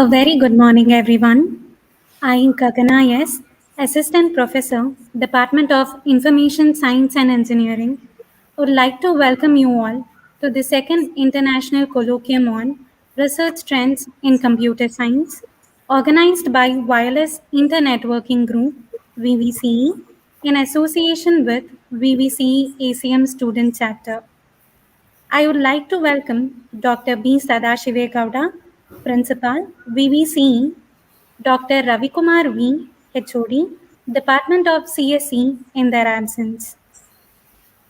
A very good morning, everyone. I am Gagana S, Assistant Professor, Department of Information Science and Engineering, would like to welcome you all to the Second International Colloquium on Research Trends in Computer Science, organized by Wireless Internetworking Group, VVCE, in association with VVCE-ACM Student Chapter. I would like to welcome Dr. B. Sadashivegowda, Principal, VVCE, Dr. Ravikumar V, HOD, Department of CSE in their absence.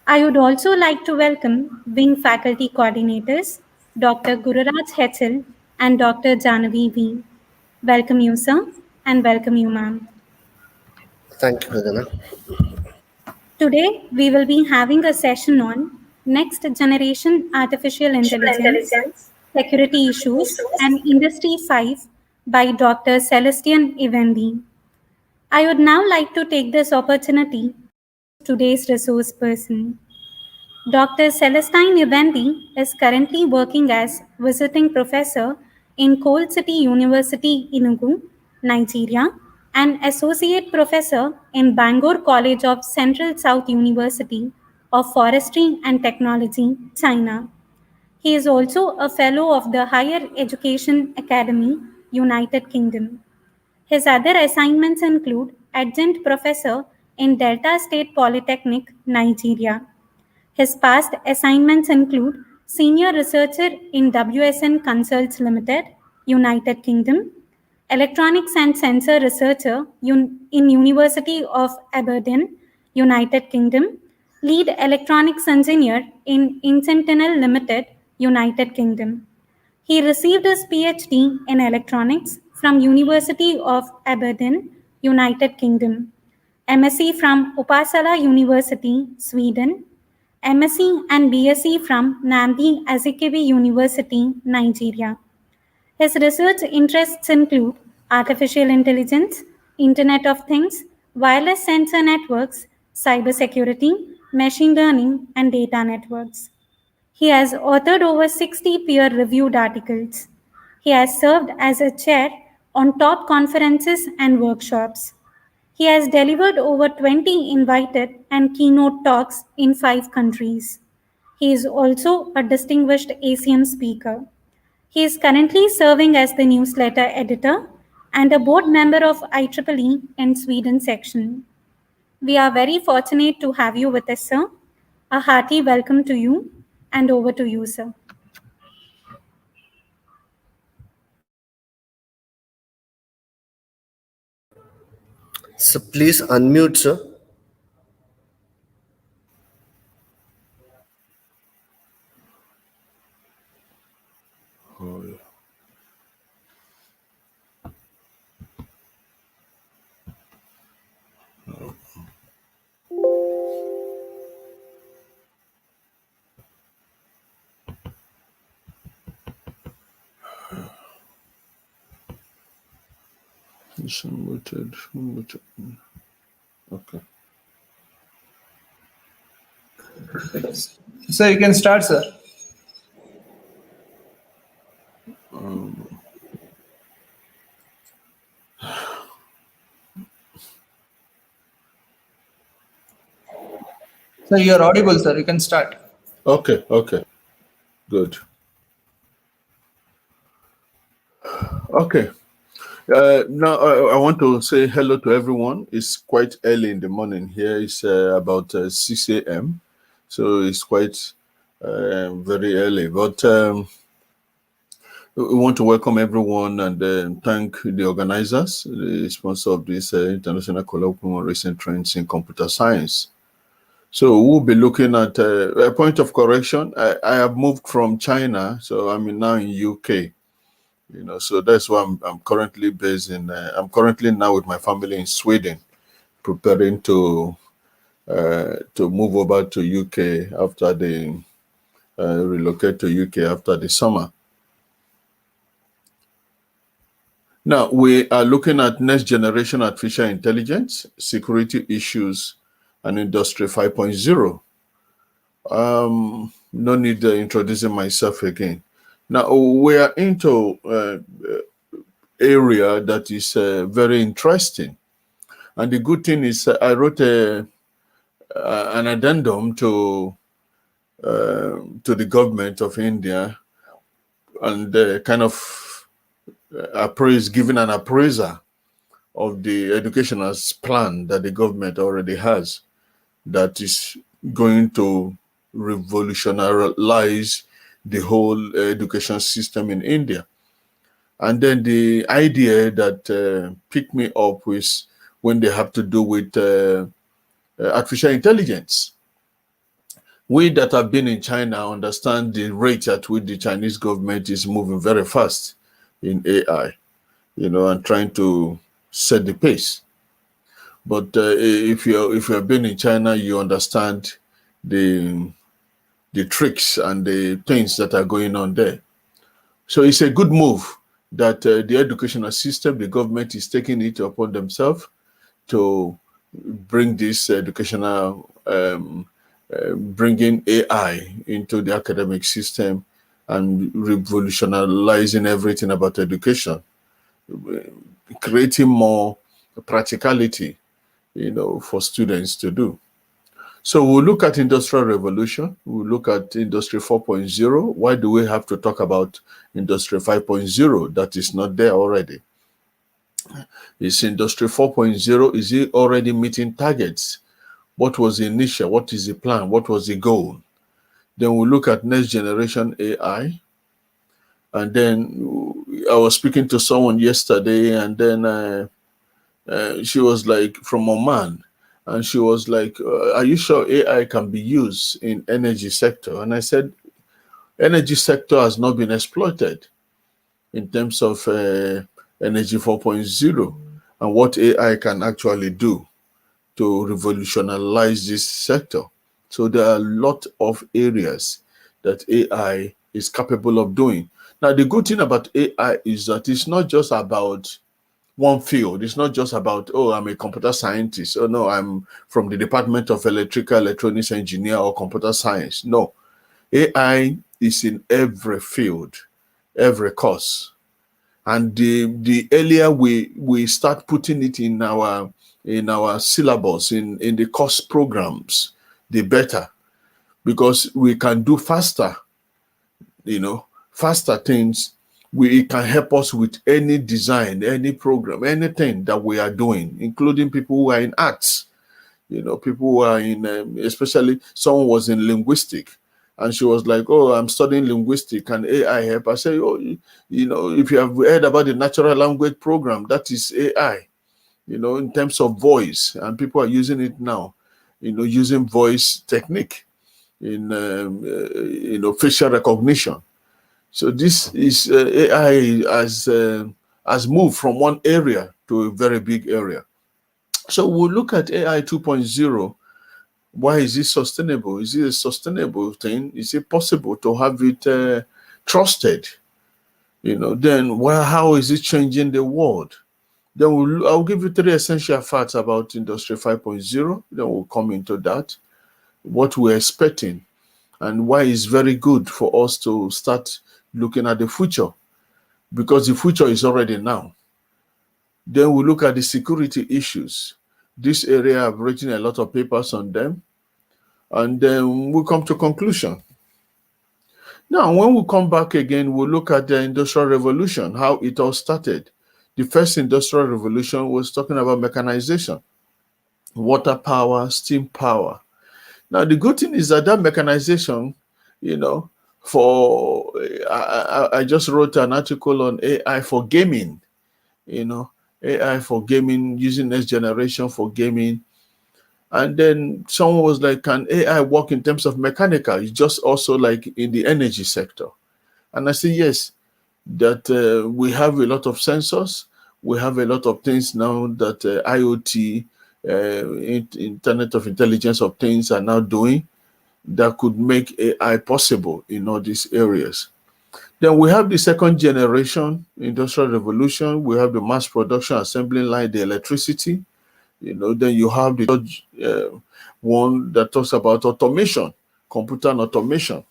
I would also like to welcome Wing Faculty Coordinators, Dr. Gururaj HL and Dr. Janavi V. Welcome you, sir, and welcome you, ma'am. Thank you, Gagana. Today, we will be having a session on Next Generation Artificial Intelligence, Security Issues, and Industry 5 by Dr. Celestine Iwendi. I would now like to take this opportunity to today's resource person. Dr. Celestine Iwendi is currently working as visiting professor in Coal City University, Enugu, Nigeria, and associate professor in Bangor College of Central South University of Forestry and Technology, China. He is also a fellow of the Higher Education Academy, United Kingdom. His other assignments include adjunct professor in Delta State Polytechnic, Nigeria. His past assignments include senior researcher in WSN Consults Limited, United Kingdom, electronics and sensor researcher in University of Aberdeen, United Kingdom, lead electronics engineer in Incentinel Limited, United Kingdom. He received his PhD in electronics from University of Aberdeen, United Kingdom, MSc from Uppsala University, Sweden, MSc and BSc from Namdi Azikiwe University, Nigeria. His research interests include artificial intelligence, Internet of Things, wireless sensor networks, cybersecurity, machine learning, and data networks. He has authored over 60 peer-reviewed articles. He has served as a chair on top conferences and workshops. He has delivered over 20 invited and keynote talks in 5 countries. He is also a distinguished ACM speaker. He is currently serving as the newsletter editor and a board member of IEEE in Sweden section. We are very fortunate to have you with us, sir. A hearty welcome to you, and over to you, sir. So please unmute, sir. It's unmuted. Okay. So you can start, sir. So you're audible, sir. You can start. Okay. Good. Okay. Now I want to say hello to everyone. It's quite early in the morning here. It's about 6 a.m. So it's quite very early. But we want to welcome everyone and thank the organizers, the sponsor of this International Colloquium on Recent Trends in Computer Science. So we'll be looking at a point of correction. I have moved from China, so I'm now in UK. So that's why I'm currently based in. I'm currently now with my family in Sweden, preparing to move over to UK after the relocate to UK after the summer. Now we are looking at next generation artificial intelligence, security issues, and Industry 5.0. No need introducing myself again. Now we are into area that is very interesting. And the good thing is I wrote an addendum to the government of India, and kind of giving an appraiser of the educational plan that the government already has, that is going to revolutionize the whole education system in India. And then the idea that picked me up was when they have to do with artificial intelligence. We that have been in China understand the rate at which the Chinese government is moving very fast in AI, and trying to set the pace. But if you have been in China, you understand the tricks and the things that are going on there. So it's a good move that the educational system, the government is taking it upon themselves to bring this educational, bringing AI into the academic system and revolutionizing everything about education, creating more practicality, for students to do. So we'll look at Industrial Revolution. We'll look at Industry 4.0. Why do we have to talk about Industry 5.0 that is not there already? Is Industry 4.0, is it already meeting targets? What was the initial? What is the plan? What was the goal? Then we'll look at next generation AI. And then I was speaking to someone yesterday, and then she was like from Oman, and she was like, are you sure AI can be used in energy sector? And I said, energy sector has not been exploited in terms of energy 4.0 and what AI can actually do to revolutionize this sector. So there are a lot of areas that AI is capable of doing. Now, the good thing about AI is that it's not just about one field. It's not just about, oh, I'm a computer scientist. Oh, no, I'm from the Department of Electrical Electronics Engineer or Computer Science. No, AI is in every field, every course. And the earlier we start putting it in our syllabus, in the course programs, the better, because we can do faster, faster things. It can help us with any design, any program, anything that we are doing, including people who are in arts, people who are in, especially someone was in linguistic, and she was like, oh, I'm studying linguistic, and AI help. I say, oh, if you have heard about the natural language program, that is AI, in terms of voice, and people are using it now, using voice technique in, facial recognition. So this is AI has moved from one area to a very big area. So we'll look at AI 2.0. Why is it sustainable? Is it a sustainable thing? Is it possible to have it trusted? Then how is it changing the world? Then I'll give you 3 essential facts about Industry 5.0. Then we'll come into that, what we're expecting, and why it's very good for us to start looking at the future, because the future is already now. Then we look at the security issues. This area, I've written a lot of papers on them, and then we'll come to conclusion. Now, when we come back again, we'll look at the Industrial Revolution, how it all started. The first Industrial Revolution was talking about mechanization, water power, steam power. Now, the good thing is that mechanization, I just wrote an article on AI for gaming, AI for gaming, using next generation for gaming. And then someone was like, can AI work in terms of mechanical? It's just also like in the energy sector. And I say, yes, that we have a lot of sensors. We have a lot of things now that IoT, Internet of Intelligence of Things are now doing that could make AI possible in all these areas. Then we have the second generation industrial revolution. We have the mass production assembly line, the electricity. Then you have the third one that talks about automation, computer and automation.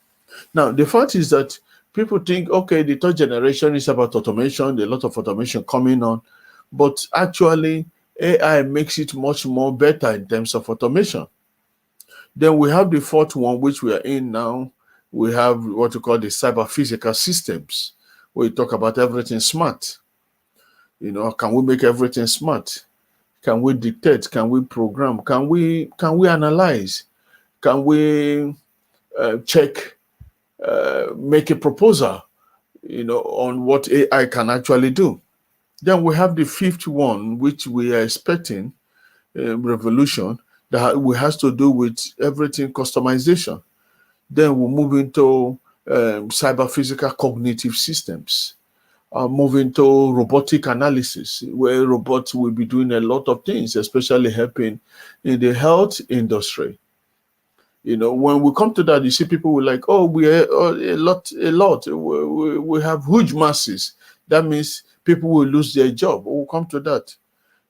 Now, the fact is that People think, okay, the third generation is about automation, a lot of automation coming on, but actually AI makes it much more better in terms of automation. Then we have the fourth one, which we are in now. We have what we call the cyber physical systems, where we talk about everything smart. Can we make everything smart? Can we dictate? Can we program? Can we analyze? Can we check, make a proposal, on what AI can actually do? Then we have the fifth one, which we are expecting revolution, that has to do with everything customization. Then we'll move into cyber physical cognitive systems. Move into robotic analysis, where robots will be doing a lot of things, especially helping in the health industry. When we come to that, you see people will like, oh, we are a lot. We have huge masses. That means people will lose their job. We'll come to that.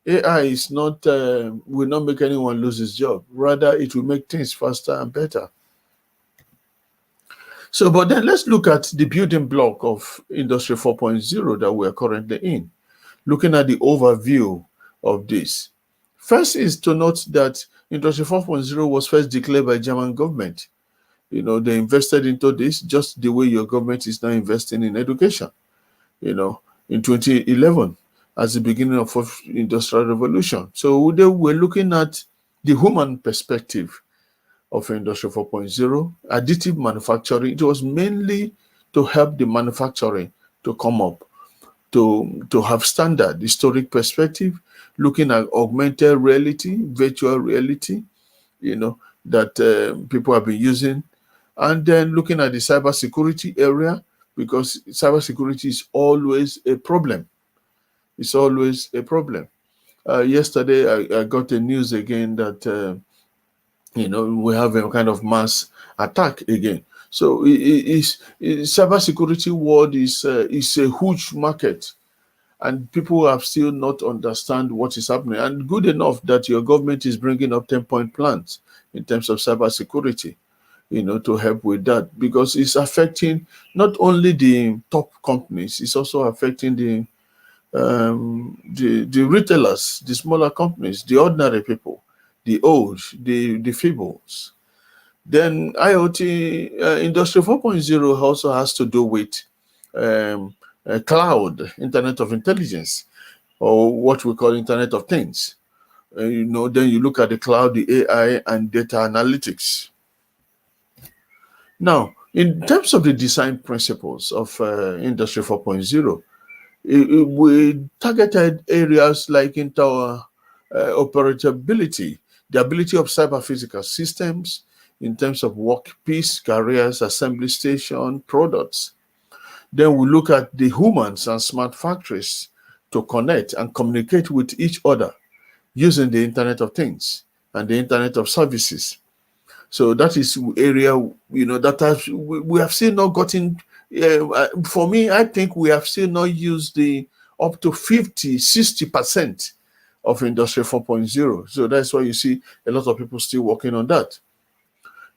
AI is not will not make anyone lose his job. Rather, it will make things faster and better. So, but then let's look at the building block of Industry 4.0 that we are currently in. Looking at the overview of this. First is to note that Industry 4.0 was first declared by German government. They invested into this just the way your government is now investing in education. In 2011, as the beginning of fourth industrial revolution. So they were looking at the human perspective of Industry 4.0, additive manufacturing. It was mainly to help the manufacturing to come up, to have standard historic perspective, looking at augmented reality, virtual reality, that people have been using, and then looking at the cybersecurity area, because cybersecurity is always a problem. It's always a problem. Yesterday, I got the news again that we have a kind of mass attack again. So cybersecurity world is a huge market, and people have still not understand what is happening. And good enough that your government is bringing up 10-point plans in terms of cybersecurity, to help with that, because it's affecting not only the top companies, it's also affecting the retailers, the smaller companies, the ordinary people, the old, the feebles. Then IoT Industry 4.0 also has to do with cloud, Internet of Intelligence, or what we call Internet of Things. Then you look at the cloud, the AI, and data analytics. Now, in terms of the design principles of Industry 4.0, we targeted areas like interoperability, the ability of cyber physical systems in terms of workpiece, carriers, assembly station, products. Then we look at the humans and smart factories to connect and communicate with each other using the Internet of Things and the Internet of Services. So that is area, that we have still not gotten. For me, I think we have still not used the up to 50-60% of Industry 4.0. So that's why you see a lot of people still working on that.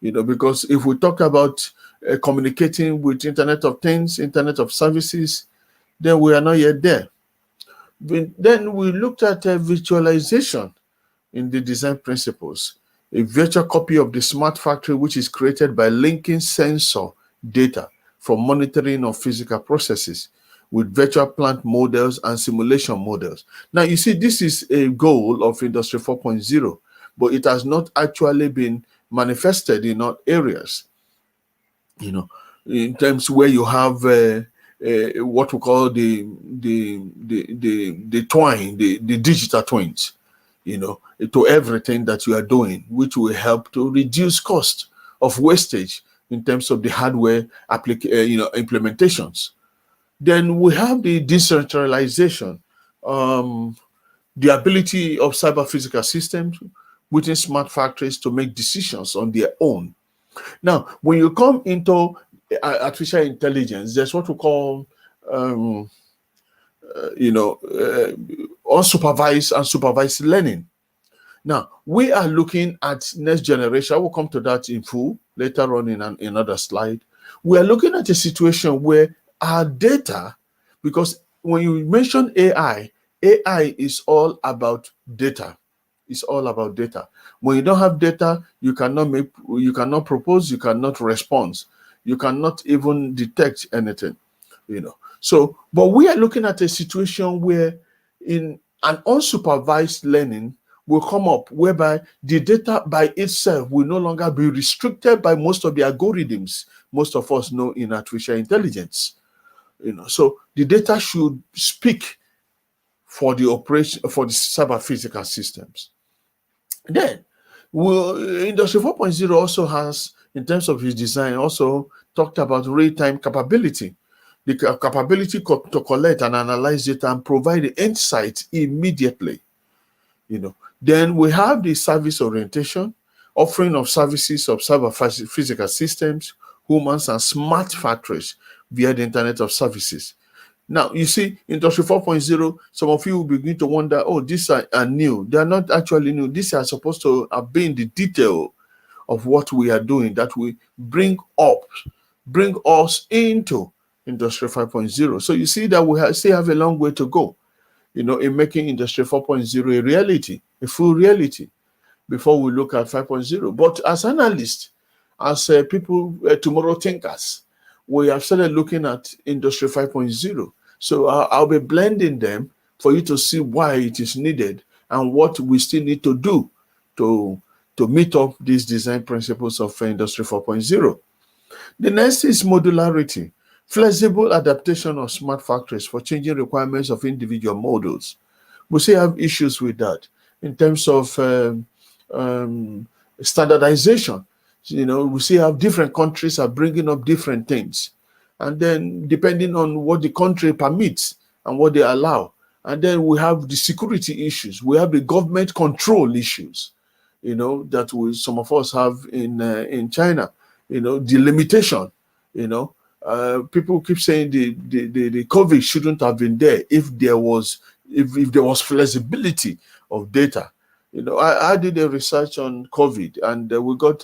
Because if we talk about communicating with Internet of Things, Internet of Services, then we are not yet there. Then we looked at virtualization in the design principles, a virtual copy of the smart factory, which is created by linking sensor data from monitoring of physical processes with virtual plant models and simulation models. Now, you see, this is a goal of Industry 4.0, but it has not actually been manifested in all areas. In terms where you have what we call the twine, the digital twins, to everything that you are doing, which will help to reduce cost of wastage in terms of the hardware implementations. Then we have the decentralization, the ability of cyber physical systems within smart factories to make decisions on their own. Now, when you come into artificial intelligence, there's what we call unsupervised and supervised learning. Now, we are looking at next generation. I will come to that in full later on in another slide. We are looking at a situation where our data, because when you mention AI, AI is all about data. It's all about data. When you don't have data, you cannot propose, you cannot respond, you cannot even detect anything, So, but we are looking at a situation where in an unsupervised learning will come up whereby the data by itself will no longer be restricted by most of the algorithms most of us know in artificial intelligence. So the data should speak for the operation for the cyber physical systems. Then, Industry 4.0 also has, in terms of his design, also talked about real-time capability, the capability to collect and analyze data and provide the insight immediately. Then we have the service orientation, offering of services of cyber physical systems, humans, and smart factories via the Internet of Services. Now, you see, Industry 4.0, some of you will begin to wonder, oh, these are new. They are not actually new. These are supposed to have been the detail of what we are doing, that we bring us into Industry 5.0. So you see that we still have a long way to go, in making Industry 4.0 a reality, a full reality, before we look at 5.0. But as analysts, as people, tomorrow thinkers, we have started looking at Industry 5.0. So I'll be blending them for you to see why it is needed and what we still need to do to meet up these design principles of Industry 4.0. The next is modularity, flexible adaptation of smart factories for changing requirements of individual models. We still have issues with that in terms of standardization. We see how different countries are bringing up different things. And then depending on what the country permits and what they allow. And then we have the security issues. We have the government control issues, that some of us have in China, the limitation, people keep saying the COVID shouldn't have been there if there was flexibility of data. I did a research on COVID and we got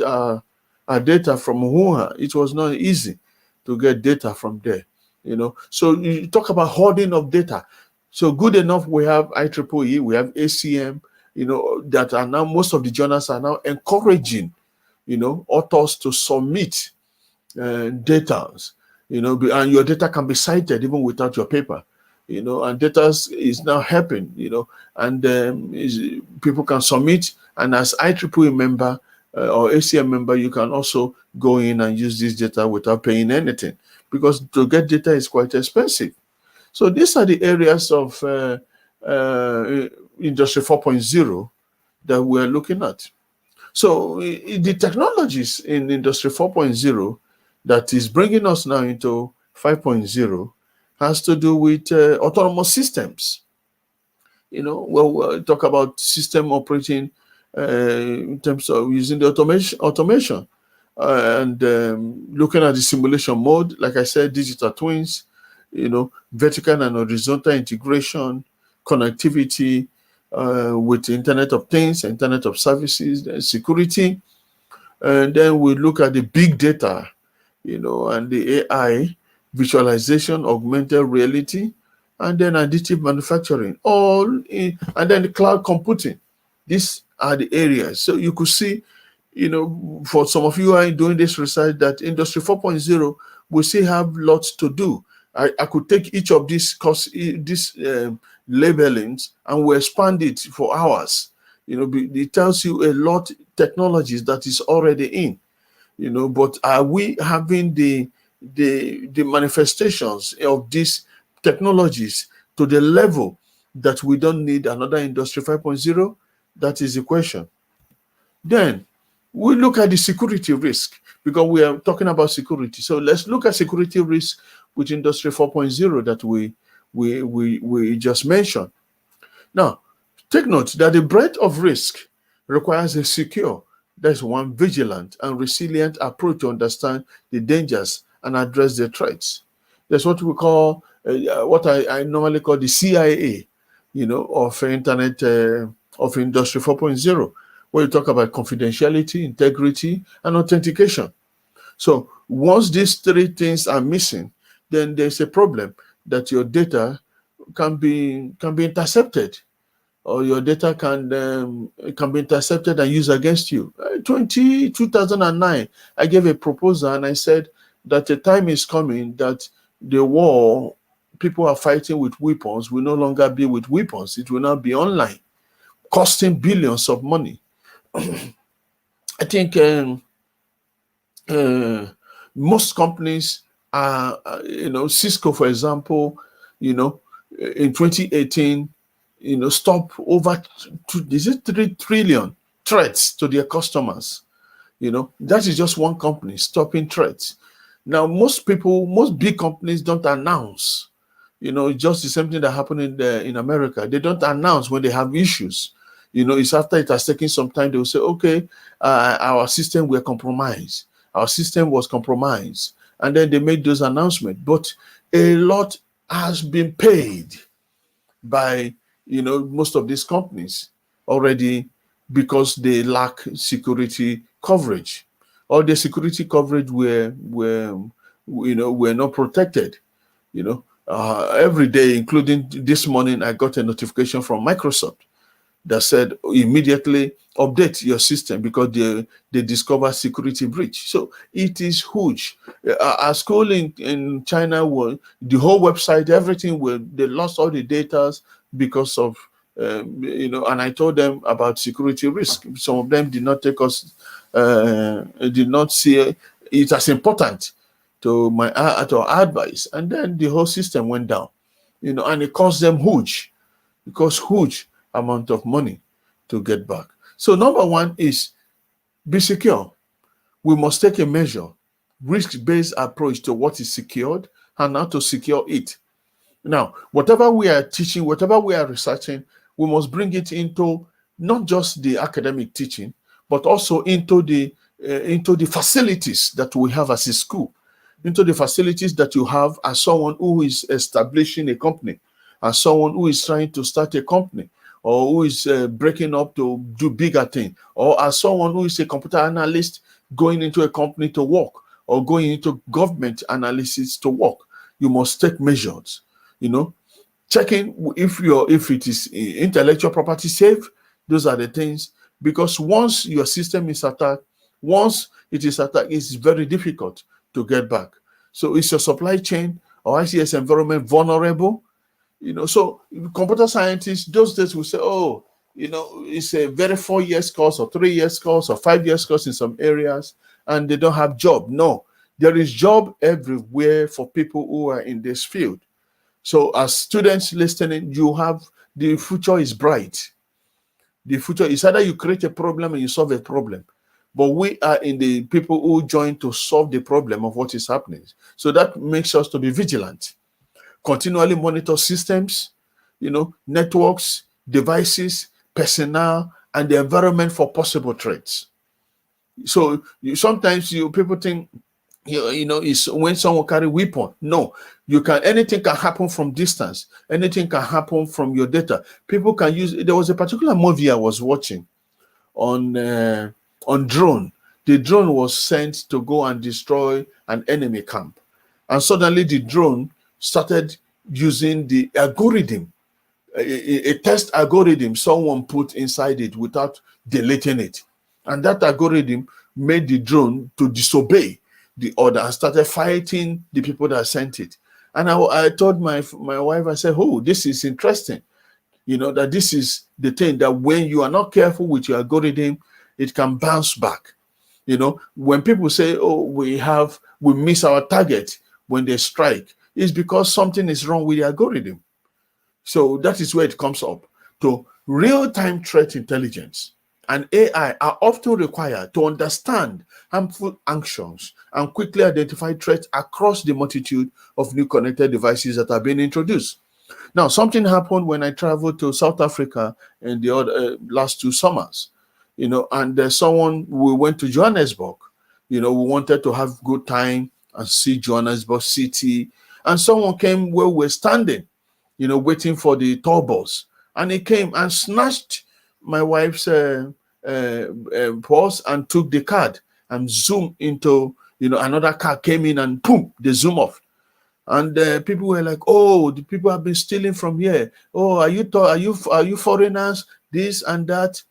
our data from Wuhan. It was not easy to get data from there, So you talk about hoarding of data. So good enough, we have IEEE, we have ACM, that are now, most of the journals are now encouraging, authors to submit data, and your data can be cited even without your paper. And data is now helping, and people can submit. And as IEEE member or ACM member, you can also go in and use this data without paying anything, because to get data is quite expensive. So these are the areas of Industry 4.0 that we're looking at. So the technologies in Industry 4.0 that is bringing us now into 5.0 has to do with autonomous systems. We'll talk about system operating in terms of using the automation and looking at the simulation mode, like I said, digital twins, vertical and horizontal integration, connectivity with Internet of Things, Internet of Services, security. And then we look at the big data, and the AI, visualization, augmented reality, and then additive manufacturing, and then the cloud computing. These are the areas. So you could see, for some of you who are doing this research, that Industry 4.0 will still have lots to do. I could take each of these labelings and we expand it for hours. It tells you a lot technologies that is already in. But are we having the manifestations of these technologies to the level that we don't need another Industry 5.0? That is the question. Then we look at the security risk, because we are talking about security. So let's look at security risk with Industry 4.0 that we just mentioned. Now, take note that the breadth of risk requires a secure, that's one, vigilant and resilient approach to understand the dangers and address the threats. That's what we call, what I normally call the CIA, of Internet, of Industry 4.0, where you talk about confidentiality, integrity, and authentication. So once these three things are missing, then there's a problem that your data can be intercepted, or your data can be intercepted and used against you. 2009, I gave a proposal and I said that the time is coming that the war people are fighting with weapons will no longer be with weapons. It will now be online, costing billions of money. I think most companies are, Cisco, for example, in 2018, stop over 3 trillion threats to their customers. That is just one company stopping threats. Now, most big companies don't announce. Just the same thing that happened in America. They don't announce when they have issues. It's after it has taken some time, they will say, okay, our system were compromised. Our system was compromised. And then they made those announcements. But a lot has been paid by, most of these companies already, because they lack security coverage. All the security coverage were not protected. Every day, including this morning, I got a notification from Microsoft that said immediately update your system because they discover security breach. So it is huge. Our school in China, the whole website, everything, they lost all the data because of and I told them about security risk. Some of them did not did not see it as important to advice, and then the whole system went down, and it cost them huge amount of money to get back. So number one is be secure. We must take a risk-based approach to what is secured and how to secure it. Now, whatever we are teaching, whatever we are researching, we must bring it into not just the academic teaching, but also into the facilities that we have as a school, into the facilities that you have as someone who is establishing a company, as someone who is trying to start a company, or who is breaking up to do bigger things, or as someone who is a computer analyst going into a company to work, or going into government analysis to work. You must take measures, checking if it is intellectual property safe. Those are the things, because once your system is attacked, it's very difficult to get back. So is your supply chain or ICS environment vulnerable? So computer scientists, those days will say, oh, it's a very 4 years course or 3 years course or 5 years course in some areas, and they don't have job. No, there is job everywhere for people who are in this field. So as students listening, the future is bright. The future is either you create a problem and you solve a problem. But we are in the people who join to solve the problem of what is happening. So that makes us to be vigilant. Continually monitor systems, networks, devices, personnel, and the environment for possible threats. So sometimes people think, is when someone carry weapon. No, anything can happen from distance. Anything can happen from your data. People can use. There was a particular movie I was watching on drone. The drone was sent to go and destroy an enemy camp, and suddenly the drone started using the algorithm, a test algorithm someone put inside it without deleting it, and that algorithm made the drone to disobey the order and started fighting the people that sent it. And I told my wife, I said, oh, this is interesting. That this is the thing, that when you are not careful with your algorithm, it can bounce back. When people say, oh, we miss our target when they strike, it's because something is wrong with the algorithm. So that is where it comes up to real-time threat intelligence. And AI are often required to understand harmful actions and quickly identify threats across the multitude of new connected devices that are being introduced. Now, something happened when I traveled to South Africa in the last 2 summers, and we went to Johannesburg. We wanted to have good time and see Johannesburg city. And someone came where we were standing, waiting for the tour bus. And he came and snatched my wife's purse and took the card and zoomed into another car came in and boom, they zoom off. And people were like, "Oh, the people have been stealing from here. Oh, are you foreigners? This and that."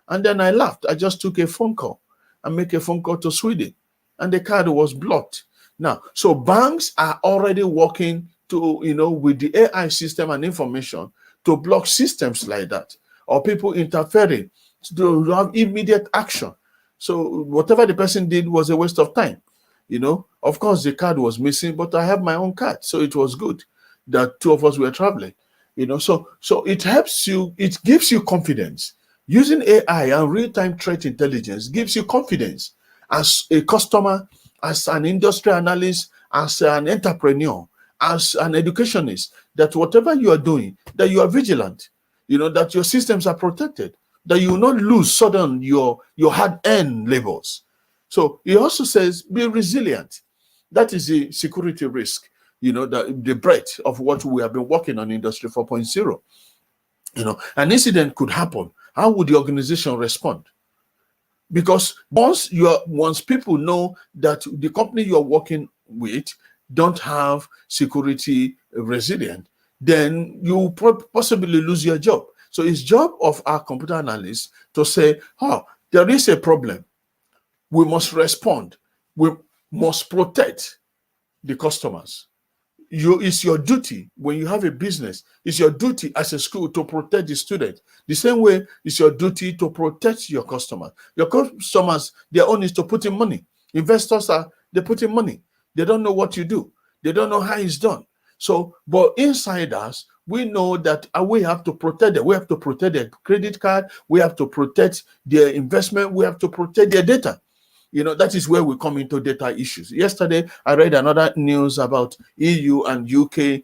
And then I laughed. I just took a phone call and make a phone call to Sweden, and the card was blocked. Now, so banks are already working to, with the AI system and information to block systems like that, or people interfering to have immediate action. So whatever the person did was a waste of time. Of course the card was missing, but I have my own card, so it was good that two of us were traveling. So it helps you, it gives you confidence. Using AI and real-time threat intelligence gives you confidence as a customer, as an industry analyst, as an entrepreneur, as an educationist, that whatever you are doing, that you are vigilant, that your systems are protected, that you will not lose sudden your hard-earned labors. So he also says, be resilient. That is the security risk, the breadth of what we have been working on Industry 4.0. An incident could happen. How would the organization respond? Because once people know that the company you're working with don't have security resilient, then you possibly lose your job. So it's job of our computer analysts to say, there is a problem. We must respond. We must protect the customers. It's your duty when you have a business. It's your duty as a school to protect the student. The same way it's your duty to protect your customers. Your customers, their own is to put in money. Investors they put in money. They don't know what you do. They don't know how it's done. So, but inside us, we know that we have to protect them. We have to protect their credit card. We have to protect their investment. We have to protect their data. That is where we come into data issues. Yesterday, I read another news about EU and UK,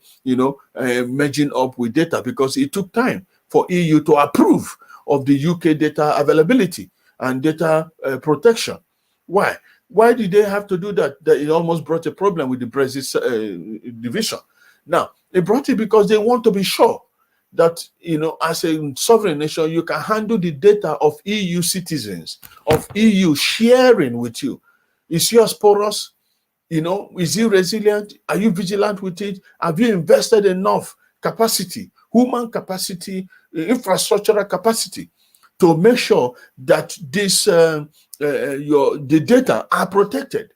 merging up with data because it took time for EU to approve of the UK data availability and data protection. Why? Why did they have to do that? It almost brought a problem with the Brexit division. Now, they brought it because they want to be sure that, as a sovereign nation, you can handle the data of EU citizens, of EU sharing with you. Is yours porous? Is it resilient? Are you vigilant with it? Have you invested enough capacity, human capacity, infrastructural capacity, to make sure that the data are protected?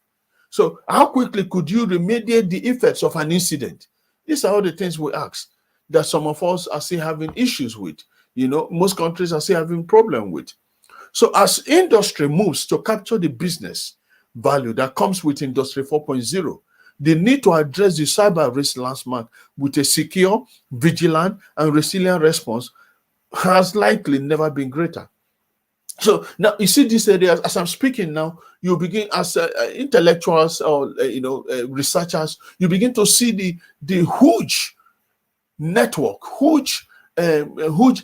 So how quickly could you remediate the effects of an incident? These are all the things we ask that some of us are still having issues with. Most countries are still having problem with. So as industry moves to capture the business value that comes with Industry 4.0, the need to address the cyber risk landscape with a secure, vigilant, and resilient response has likely never been greater. So now you see these areas, as I'm speaking now, you begin as intellectuals or researchers, you begin to see the huge network, huge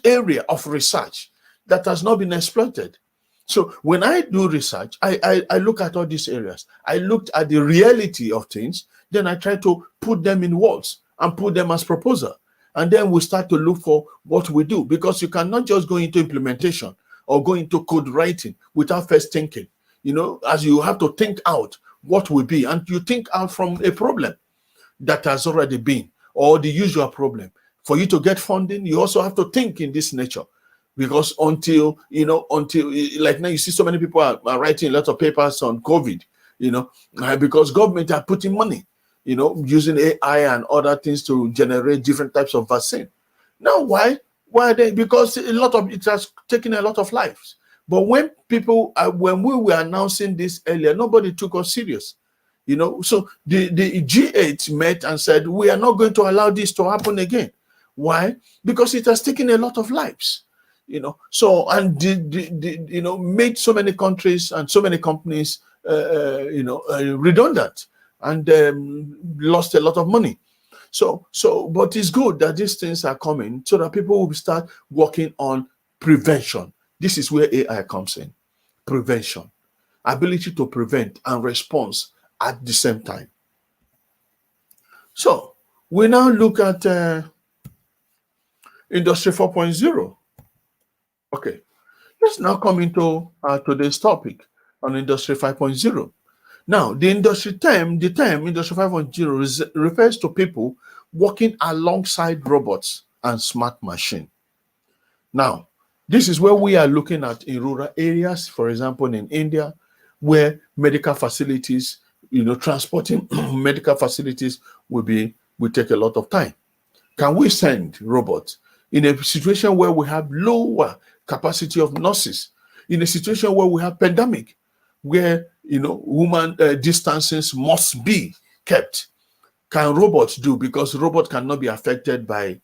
area of research that has not been exploited. So when I do research, I look at all these areas. I looked at the reality of things, then I try to put them in words and put them as proposal. And then we start to look for what we do, because you cannot just go into implementation or go into code writing without first thinking. As you have to think out what will be, and you think out from a problem that has already been, or the usual problem. For you to get funding, you also have to think in this nature, because until like now you see so many people are writing a lot of papers on COVID, because government are putting money, using AI and other things to generate different types of vaccine. Now, why are they? Because it has taken a lot of lives. But when we were announcing this earlier, nobody took us serious. So the G8 met and said, we are not going to allow this to happen again. Why? Because it has taken a lot of lives, so, and made so many countries and so many companies, redundant, and lost a lot of money. So, but it's good that these things are coming so that people will start working on prevention. This is where AI comes in. Prevention, ability to prevent and response at the same time. So we now look at Industry 4.0. Okay, let's now come into today's topic on Industry 5.0. Now, the term Industry 5.0 refers to people working alongside robots and smart machine. Now, this is where we are looking at in rural areas, for example, in India, where medical facilities, transporting medical facilities will take a lot of time. Can we send robots in a situation where we have lower capacity of nurses, in a situation where we have pandemic, where human distancing must be kept? Can robots do? Because robots cannot be affected by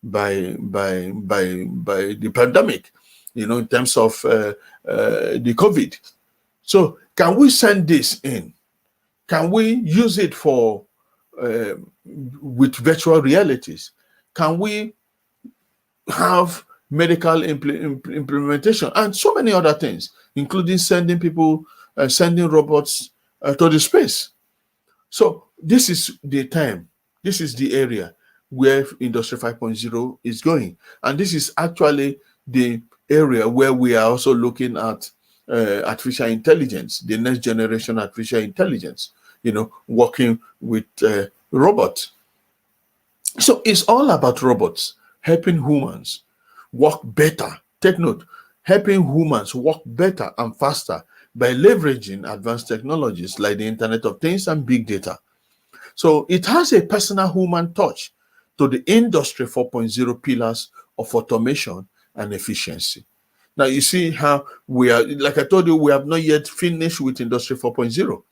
the pandemic, in terms of the COVID. So can we send this in? Can we use it for with virtual realities? Can we have medical implementation and so many other things, including sending robots to the space? So this is the time, this is the area where Industry 5.0 is going. And this is actually the area where we are also looking at artificial intelligence, the next generation artificial intelligence, working with robots. So it's all about robots helping humans work better. Take note, helping humans work better and faster by leveraging advanced technologies like the Internet of Things and big data. So it has a personal human touch to the Industry 4.0 pillars of automation and efficiency. Now, you see how we are, like I told you, we have not yet finished with Industry 4.0.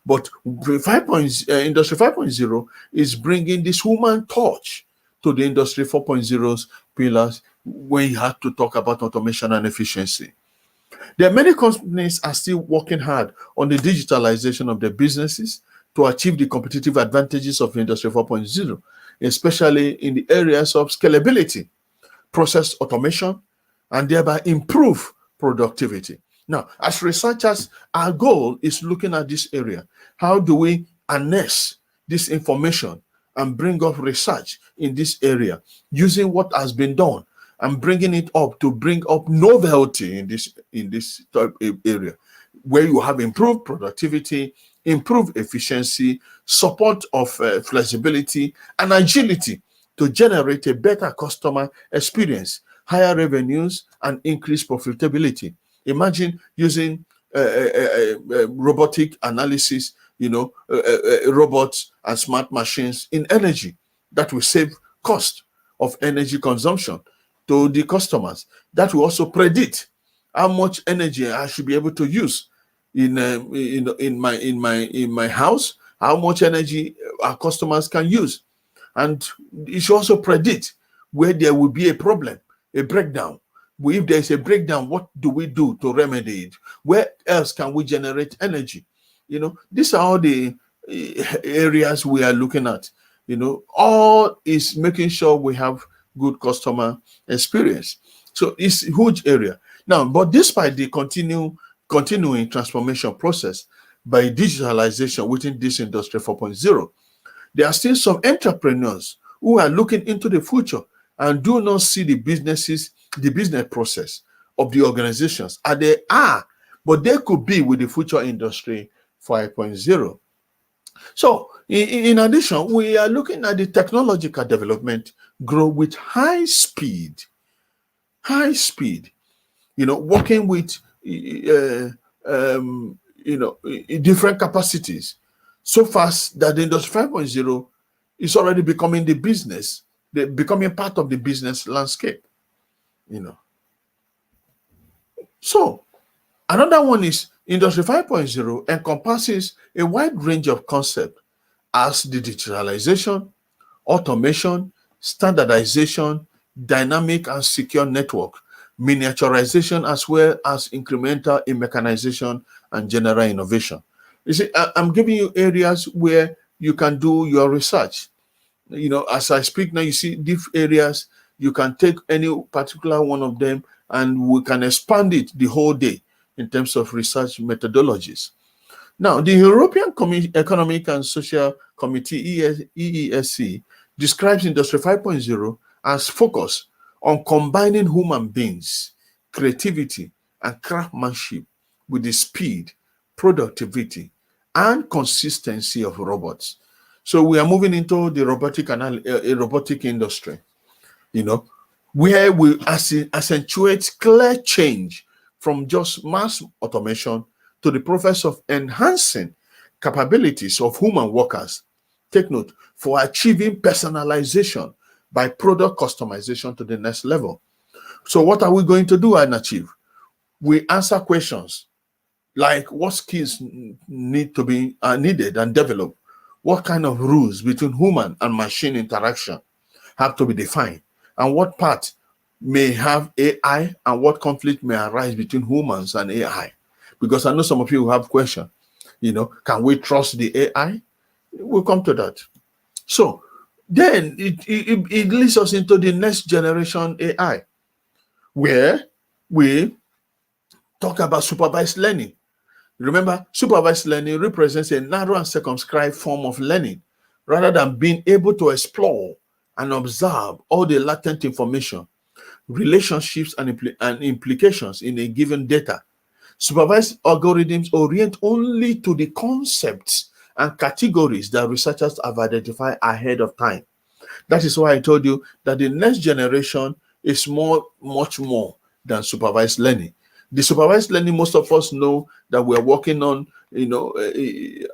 But Industry 5.0 is bringing this human touch to the Industry 4.0's pillars when you have to talk about automation and efficiency. There are many companies are still working hard on the digitalization of their businesses to achieve the competitive advantages of Industry 4.0, especially in the areas of scalability, process automation, and thereby improve productivity. Now, as researchers, our goal is looking at this area. How do we harness this information and bring up research in this area using what has been done and bringing it up to bring up novelty in this type of area where you have improved productivity, improved efficiency, support of flexibility and agility to generate a better customer experience, higher revenues, and increased profitability. Imagine using robotic analysis, robots and smart machines in energy that will save cost of energy consumption to the customers. That will also predict how much energy I should be able to use in my house, how much energy our customers can use, and it should also predict where there will be a problem, a breakdown. If there is a breakdown, what do we do to remedy it? Where else can we generate energy? These are all the areas we are looking at. All is making sure we have good customer experience. So it's a huge area. Now, but despite the continuing transformation process by digitalization within this Industry 4.0, there are still some entrepreneurs who are looking into the future and do not see the business process of the organizations as they are, but they could be with the future Industry 5.0. So, in addition, we are looking at the technological development grow with high speed, working with different capacities so fast that the Industry 5.0 is already becoming becoming part of the business landscape. So another one is Industry 5.0 encompasses a wide range of concepts as the digitalization, automation, standardization, dynamic and secure network, miniaturization, as well as incremental in mechanization and general innovation. You see, I'm giving you areas where you can do your research. As I speak now, you see different areas. You can take any particular one of them and we can expand it the whole day in terms of research methodologies. Now, the European Economic and Social Committee, EESC, describes Industry 5.0 as focus on combining human beings, creativity, and craftsmanship with the speed, productivity, and consistency of robots. So we are moving into the robotic industry, where we accentuate clear change from just mass automation to the process of enhancing capabilities of human workers. Take note, for achieving personalization by product customization to the next level. So what are we going to do and achieve? We answer questions like what skills need to be needed and developed. What kind of rules between human and machine interaction have to be defined? And what part may have AI and what conflict may arise between humans and AI? Because I know some of you have questions. Can we trust the AI? We'll come to that. So then it leads us into the next generation AI, where we talk about supervised learning. Remember, supervised learning represents a narrow and circumscribed form of learning, rather than being able to explore and observe all the latent information, relationships, and implications in a given data. Supervised algorithms orient only to the concepts and categories that researchers have identified ahead of time. That is why I told you that the next generation is much more than supervised learning. The supervised learning, most of us know that we're working on,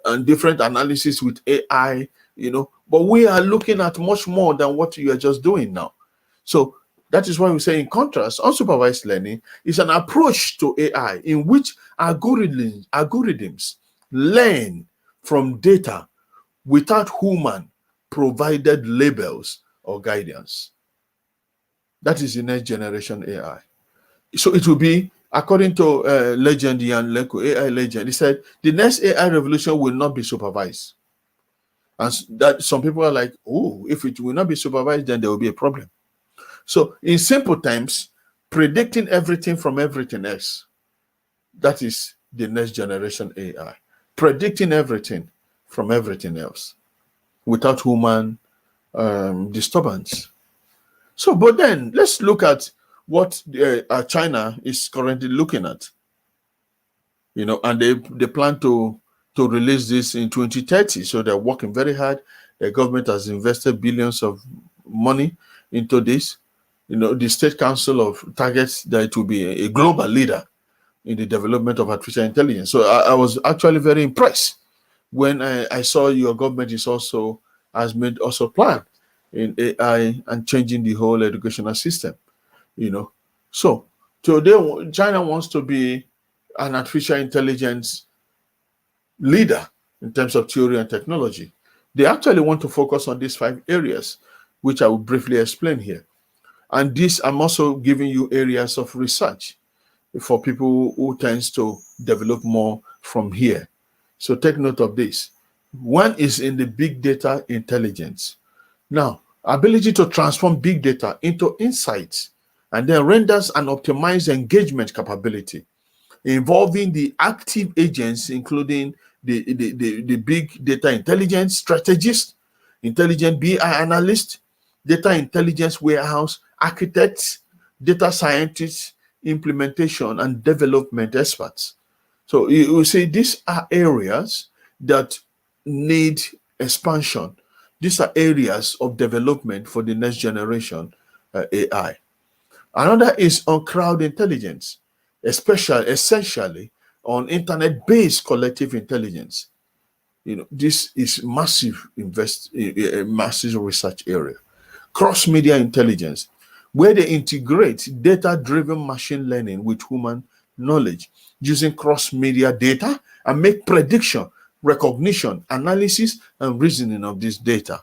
on different analysis with AI, but we are looking at much more than what you are just doing now. So that is why we say, in contrast, unsupervised learning is an approach to AI in which algorithms learn from data without human provided labels or guidance. That is the next generation AI. So it will be, according to legend Jan Leko, AI legend, he said, the next AI revolution will not be supervised. And that some people are like, oh, if it will not be supervised, then there will be a problem. So in simple terms, predicting everything from everything else, that is the next generation AI. Predicting everything from everything else without human disturbance. So, but then let's look at what China is currently looking at. And they plan to release this in 2030. So they're working very hard. The government has invested billions of money into this. The State Council of targets that it will be a global leader in the development of artificial intelligence. So I was actually very impressed when I saw your government has made also plan in AI and changing the whole educational system. So today China wants to be an artificial intelligence leader in terms of theory and technology. They actually want to focus on these 5 areas, which I will briefly explain here. And this, I'm also giving you areas of research for people who tends to develop more from here. So take note of this. One is in the big data intelligence. Now, ability to transform big data into insights and then renders and optimize engagement capability, involving the active agents, including the big data intelligence strategist, intelligent BI analyst, data intelligence warehouse architects, data scientists, implementation and development experts. So you see, these are areas that need expansion. These are areas of development for the next generation AI. Another is on crowd intelligence, essentially on internet-based collective intelligence. This is massive massive research area. Cross-media intelligence, where they integrate data-driven machine learning with human knowledge using cross-media data and make prediction, recognition, analysis, and reasoning of this data.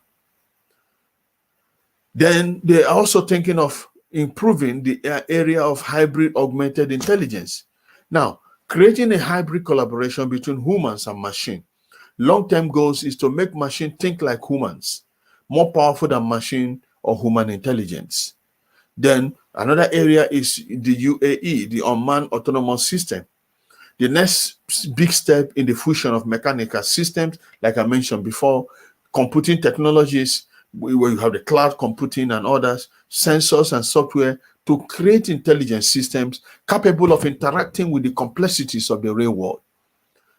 Then they are also thinking of improving the area of hybrid augmented intelligence. Now, creating a hybrid collaboration between humans and machine. Long-term goals is to make machine think like humans, more powerful than machine or human intelligence. Then another area is the UAE, the unmanned autonomous system. The next big step in the fusion of mechanical systems, like I mentioned before, computing technologies, where you have the cloud computing and others, sensors and software to create intelligent systems capable of interacting with the complexities of the real world.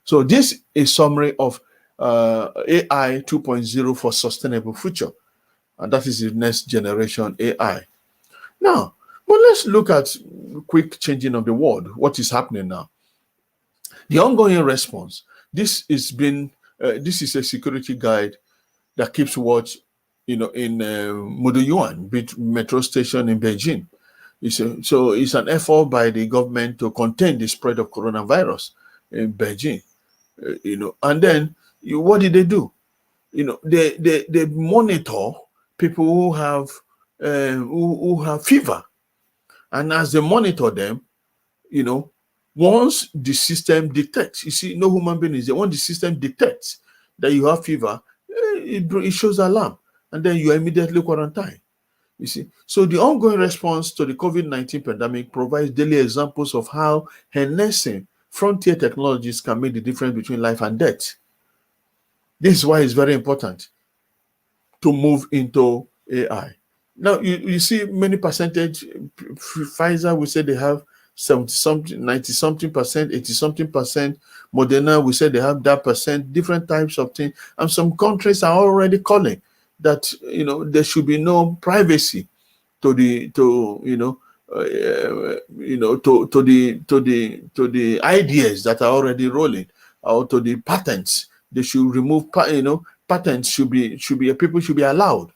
So this is summary of AI 2.0 for sustainable future. And that is the next generation AI. Now, but let's look at quick changing of the world. What is happening now? The ongoing response. This is a security guide that keeps watch, in Muduyuan metro station in Beijing. So it's an effort by the government to contain the spread of coronavirus in Beijing. And then what did they do? They monitor people who have fever, and as they monitor them, once the system detects, you see, no human being is there. Once the system detects that you have fever, it shows alarm, and then you are immediately quarantined. You see, so the ongoing response to the COVID-19 pandemic provides daily examples of how harnessing frontier technologies can make the difference between life and death. This is why it's very important to move into AI. Now, you see many percentage. Pfizer, we say they have 70-something, 90-something percent, 80-something percent. Moderna, we say they have that percent, different types of things. And some countries are already calling that, there should be no privacy to the ideas that are already rolling, or to the patents. They should remove, patents should be people should be allowed,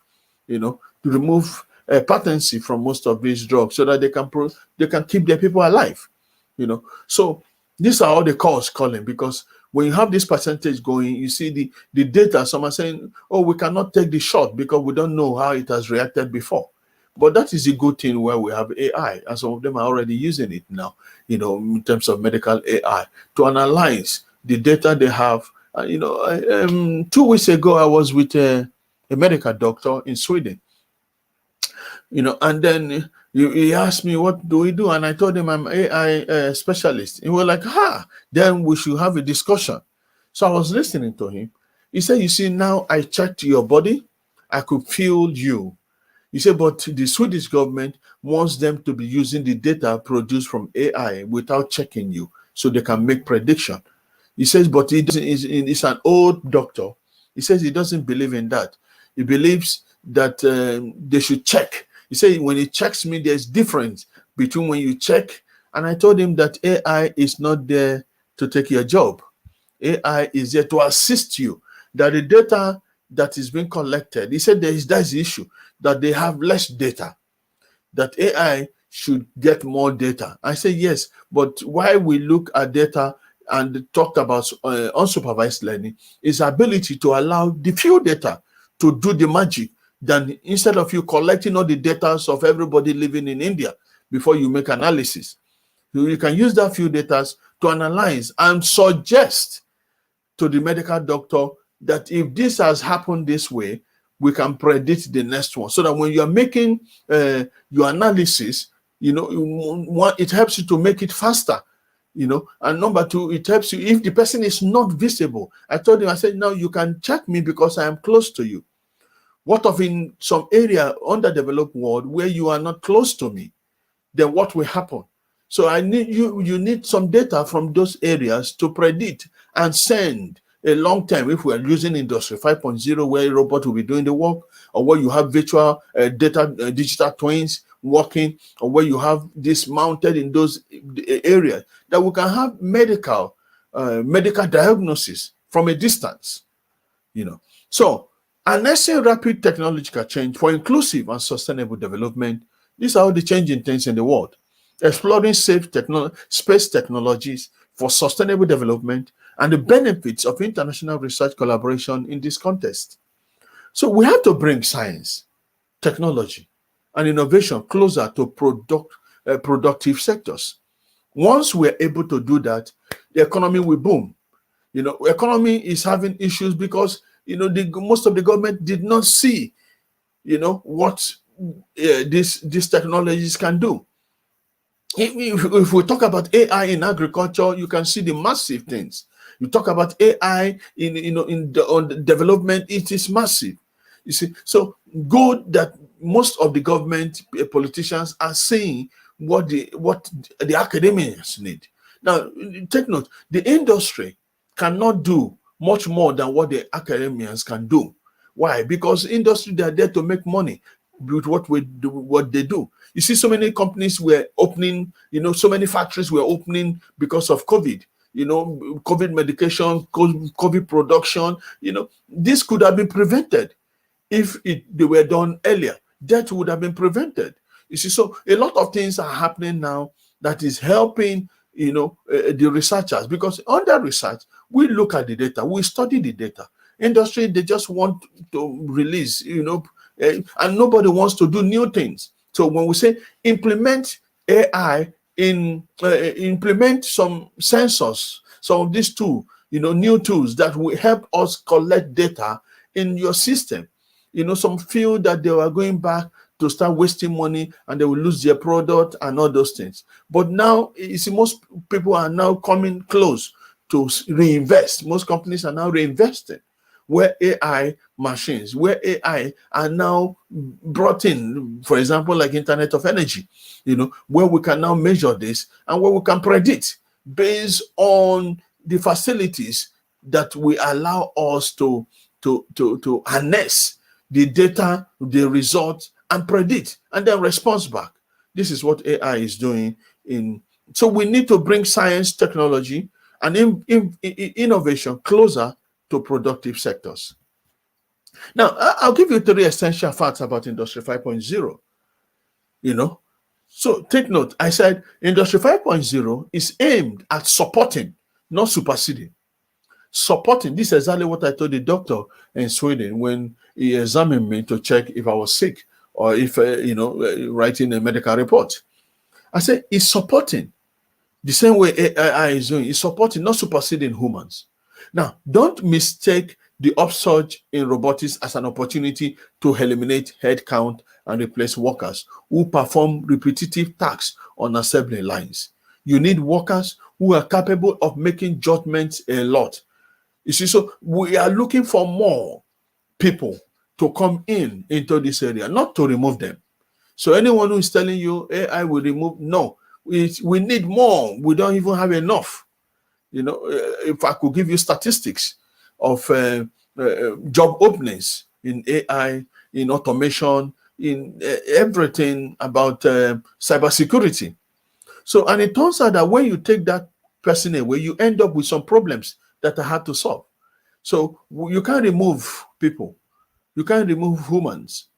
to remove patency from most of these drugs so that they can keep their people alive, So these are all the calls calling, because when you have this percentage going, you see the data. Some are saying, oh, we cannot take the shot because we don't know how it has reacted before. But that is a good thing where we have AI, and some of them are already using it now, in terms of medical AI, to analyze the data they have. 2 weeks ago, I was with a medical doctor in Sweden, and then he asked me, what do we do? And I told him I'm AI specialist. He was like, then we should have a discussion. So I was listening to him. He said, you see, now I checked your body. I could feel you. He said, but the Swedish government wants them to be using the data produced from AI without checking you, so they can make prediction. He says, but he's an old doctor. He says he doesn't believe in that. He believes that they should check. He said, when he checks me, there's difference between when you check. And I told him that AI is not there to take your job. AI is there to assist you. That the data that is being collected, he said that's the issue, that they have less data, that AI should get more data. I say yes, but why we look at data and talked about unsupervised learning is ability to allow the few data to do the magic, than instead of you collecting all the data of everybody living in India before you make analysis. You can use that few data to analyze and suggest to the medical doctor that if this has happened this way, we can predict the next one. So that when you are making your analysis, it helps you to make it faster. And number two, it helps you if the person is not visible. I told him, I said, now you can check me because I am close to you. What of in some area, underdeveloped world, where you are not close to me? Then what will happen? So I need you need some data from those areas to predict and send a long time. If we are using Industry 5.0, where a robot will be doing the work, or where you have virtual digital twins working, or where you have this mounted in those areas, that we can have medical diagnosis from a distance. So harnessing rapid technological change for inclusive and sustainable development. These are all the changing things in the world. Exploring safe space technologies for sustainable development and the benefits of international research collaboration in this context. So we have to bring science, technology, and innovation closer to productive sectors. Once we're able to do that, the economy will boom. Economy is having issues because most of the government did not see, what these technologies can do. If we talk about AI in agriculture, you can see the massive things. You talk about AI on the development, it is massive. You see, so good that most of the government politicians are saying what the academics need. Now, take note, the industry cannot do much more than what the academians can do. Why? Because industry, they are there to make money with what they do. You see, so many companies were opening, so many factories were opening because of COVID. COVID medication, COVID production. This could have been prevented if they were done earlier. That would have been prevented. You see, so a lot of things are happening now that is helping the researchers, because under research we look at the data, we study the data. Industry, they just want to release, and nobody wants to do new things. So when we say implement AI implement some sensors, some of these tools, new tools that will help us collect data in your system. Some feel that they are going back to start wasting money and they will lose their product and all those things. But now, you see, most people are now coming close to reinvest. Most companies are now reinvesting where AI machines, where AI are now brought in, for example, like Internet of Energy, where we can now measure this and where we can predict based on the facilities that will allow us to harness the data, the results, and predict, and then response back. This is what AI is doing. So we need to bring science, technology, and innovation closer to productive sectors. Now, I'll give you 3 essential facts about Industry 5.0. So take note, I said Industry 5.0 is aimed at supporting, not superseding. Supporting. This is exactly what I told the doctor in Sweden when he examined me to check if I was sick or if, writing a medical report. I said, it's supporting. The same way AI is doing, it's supporting, not superseding humans. Now, don't mistake the upsurge in robotics as an opportunity to eliminate headcount and replace workers who perform repetitive tasks on assembly lines. You need workers who are capable of making judgments a lot. You see, so we are looking for more people to come into this area, not to remove them. So anyone who is telling you AI will remove, no, we need more. We don't even have enough. If I could give you statistics of job openings in AI, in automation, in everything about cybersecurity. So, and it turns out that when you take that person away, you end up with some problems that are hard to solve. So you can't remove people. You can't remove humans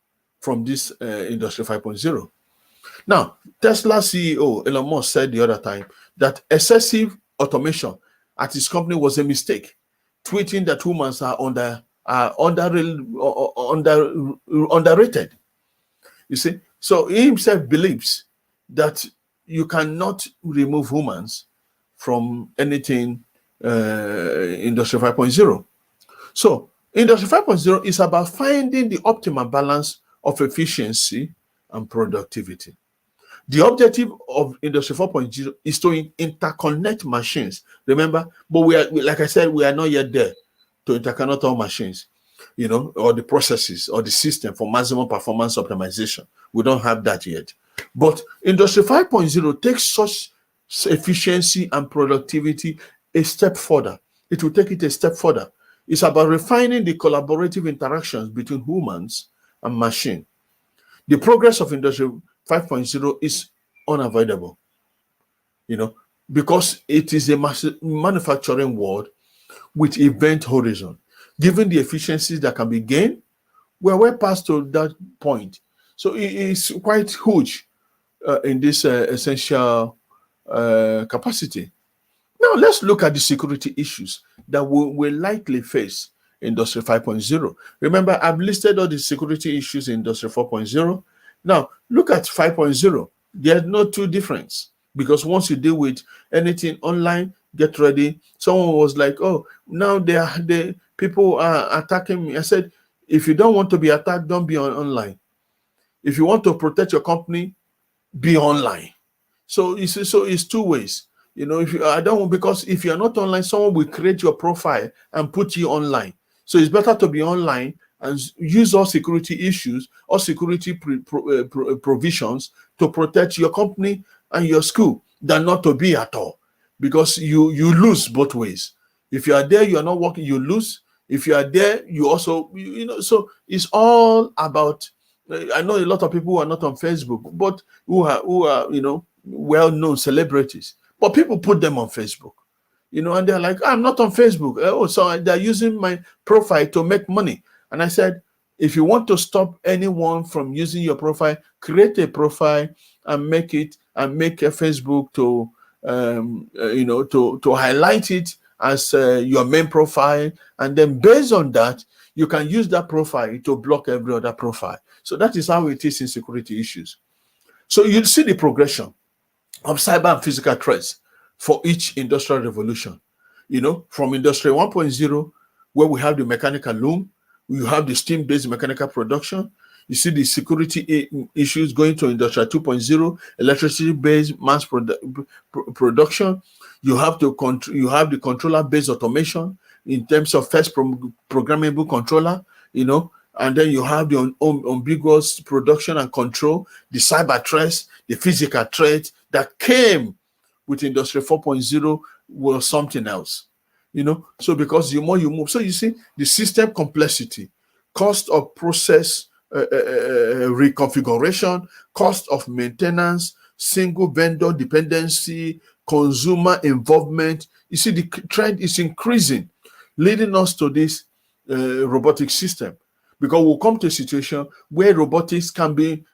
from this Industry 5.0. Now, Tesla CEO Elon Musk said the other time that excessive automation at his company was a mistake, tweeting that humans are underrated. You see, so he himself believes that you cannot remove humans from anything Industry 5.0. So Industry 5.0 is about finding the optimal balance of efficiency and productivity. The objective of Industry 4.0 is to interconnect machines. Remember, but like I said, we are not yet there to interconnect all machines, or the processes or the system for maximum performance optimization. We don't have that yet. But Industry 5.0 takes such efficiency and productivity a step further. It will take it a step further. It's about refining the collaborative interactions between humans and machine. The progress of Industry 5.0 is unavoidable, because it is a manufacturing world with event horizon. Given the efficiencies that can be gained, we're well past to that point. So it is quite huge in this essential capacity. Now let's look at the security issues that we will likely face in Industry 5.0. Remember, I've listed all the security issues in Industry 4.0. Now, look at 5.0. There's no two difference, because once you deal with anything online, get ready. Someone was like, oh, now people are attacking me. I said, if you don't want to be attacked, don't be online. If you want to protect your company, be online. So it's two ways. Because if you're not online, someone will create your profile and put you online. So it's better to be online and use all security issues or security provisions to protect your company and your school than not to be at all, because you lose both ways. If you are there, you are not working, you lose. If you are there, you also, so it's all about, I know a lot of people who are not on Facebook, but who are well-known celebrities, but people put them on Facebook, and they're like, I'm not on Facebook. Oh, so they're using my profile to make money. And I said, if you want to stop anyone from using your profile, create a profile and make a Facebook to, to highlight it as your main profile. And then based on that, you can use that profile to block every other profile. So that is how it is in security issues. So you'll see the progression of cyber and physical threats for each industrial revolution. From Industry 1.0, where we have the mechanical loom, you have the steam-based mechanical production. You see the security issues going to Industry 2.0, electricity-based mass production. You have the controller-based automation in terms of first programmable controller, and then you have the ambiguous production and control, the cyber threats, the physical threat that came with Industry 4.0 was something else. So because the more you move, so you see the system complexity, cost of process reconfiguration, cost of maintenance, single vendor dependency, consumer involvement. You see the trend is increasing, leading us to this robotic system, because we'll come to a situation where robotics can be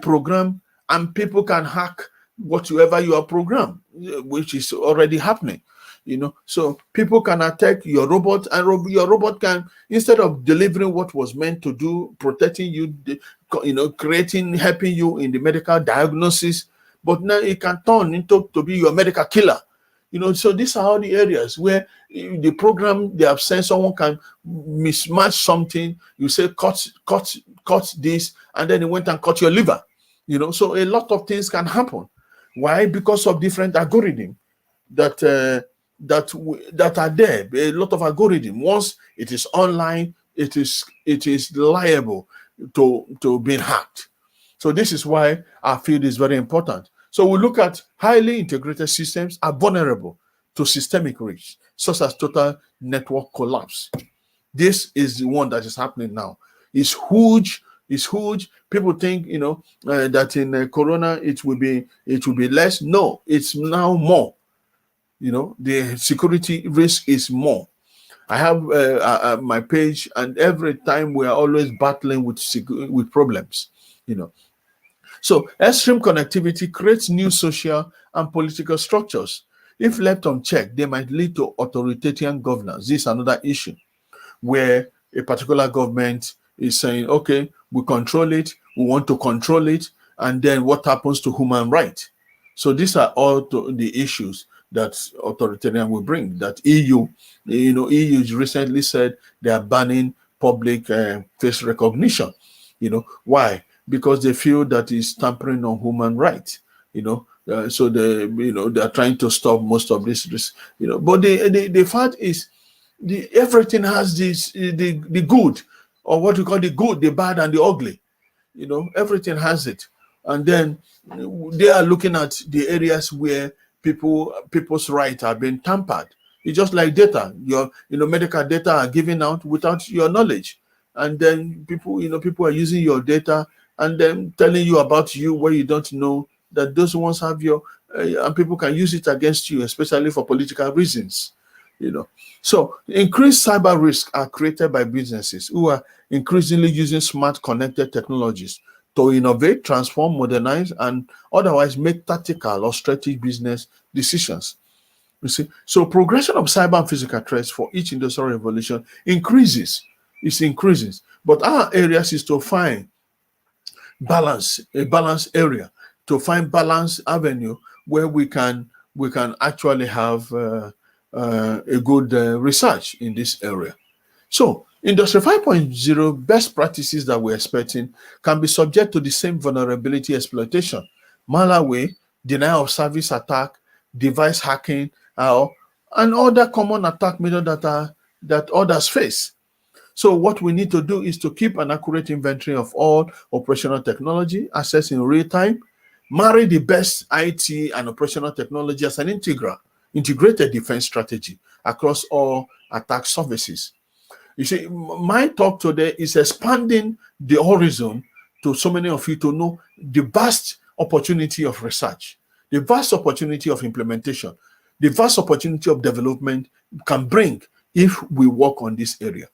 programmed and people can hack whatever you are programmed, which is already happening. So people can attack your robot, and your robot can, instead of delivering what was meant to do, protecting you, helping you in the medical diagnosis, but now it can turn into to be your medical killer. So these are all the areas where the program, they have sent someone can mismatch something. You say cut this, and then it went and cut your liver. So a lot of things can happen. Why? Because of different algorithms that are there. A lot of algorithm. Once it is online, it is liable to being hacked. So this is why our field is very important. So we look at highly integrated systems are vulnerable to systemic risks, such as total network collapse. This is the one that is happening now. It's huge. It's huge. People think that in Corona it will be less. No, it's now more. The security risk is more. I have my page, and every time we are always battling with problems. So extreme connectivity creates new social and political structures. If left unchecked, they might lead to authoritarian governance. This is another issue where a particular government is saying, okay, we control it, we want to control it, and then what happens to human rights? So these are all the issues that authoritarian will bring. That EU recently said they are banning public face recognition. Why? Because they feel that it's tampering on human rights. So they are trying to stop most of this. But the fact is, everything has the good, or what we call the good, the bad, and the ugly. Everything has it, and then they are looking at the areas where people's rights are being tampered. It's just like data. Your medical data are given out without your knowledge, and then people are using your data and then telling you about you where you don't know that those ones have your and people can use it against you, especially for political reasons. So increased cyber risks are created by businesses who are increasingly using smart connected technologies to innovate, transform, modernize, and otherwise make tactical or strategic business decisions. You see, so progression of cyber and physical threats for each industrial revolution increases. It increases, but our areas is to find a balanced area, to find balanced avenue where we can actually have a good research in this area. So Industry 5.0 best practices that we're expecting can be subject to the same vulnerability exploitation, malware, denial of service attack, device hacking, and other common attack methods that others face. So what we need to do is to keep an accurate inventory of all operational technology, access in real time, marry the best IT and operational technology as an integral integrated defense strategy across all attack surfaces. You see, my talk today is expanding the horizon to so many of you to know the vast opportunity of research, the vast opportunity of implementation, the vast opportunity of development can bring if we work on this area.